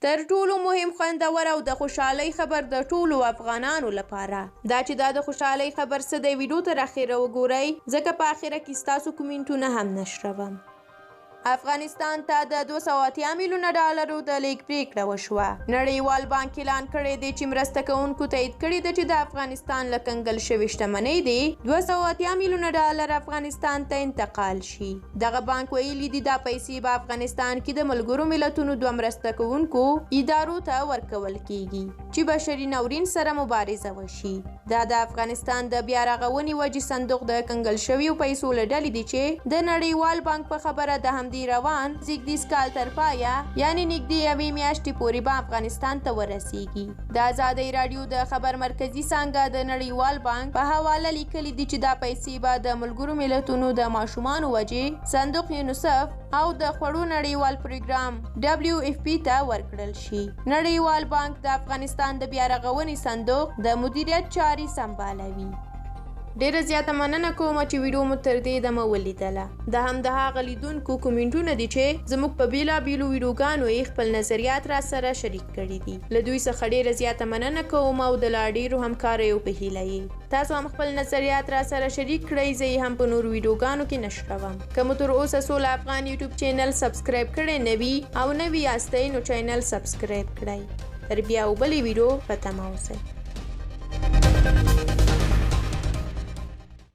تر ټولو مهم خوندور او د خوشحالۍ خبر د ټولو افغانانو لپاره دا چې دا د خوشحالۍ خبر څه دی ویډیو تر اخره وګورئ ځکه په اخره کې ستاسو کومنټونه هم نشروم. افغانستان ته د 280 میلیونه ډالرو د لیږد پریکړه وشوه. نړیوال بانک اعلان کړی دی چې مرسته کوونکو تایید کړي ده چې د افغانستان له کنګل شوې شتمنۍ دی 280 میلیونه ډالر افغانستان ته انتقال شي. دغه بانک ویلي دي دا پیسې په افغانستان کې د ملګرو ملتونو دوه مرسته کوونکو ادارو ته ورکول کیږي چې بشري ناورین سره مبارزه وشي. دا د افغانستان د بیا رغونې وجې صندوق د کنګل شویو پیسو له ډلې دي چې د نړیوال بانک په خبره د همدې روان زیږدیز کال تر پایه یعنې نږدې یوې میاشتې پورې به افغانستان ته ورسیږي. د ازادۍ راډیو د خبر مرکزي څانګه د نړیوال بانک په حواله لیکلي دي چې دا پیسې به د ملګرو ملتونو د ماشومانو وجې صندوق یونیسف او د خوړو نړیوال پروګرام WFP ته ورکړل شي. نړیوال بانک د افغانستان د بیا رغونې صندوق د مدیریت چارې سمبالوي. ډیره زیاته مننه کوم چې ویډیو مو تر دې دمه ولیدله. د هغه لیدونکو کومنټونه دي چې زموږ په بیلابیلو ویډیوګانو یې خپل نظریات را سره شریک کړي دي. له دوی څخه ډیره زیاته مننه کوم او د لا ډیرو همکاریو په هیله یې تاسو هم خپل نظریات را سره شریک کړئ. زه یې هم په نورو ویډیوګانو کې نشروم. که مو تر اوسه سوله افغان یوټیوب چینل سبسکرایب کړی نه وي او نوي یاستئ نو چینل سبسکرایب کړئ. تر بیا او بلې ویډیو په تمه اوسئ.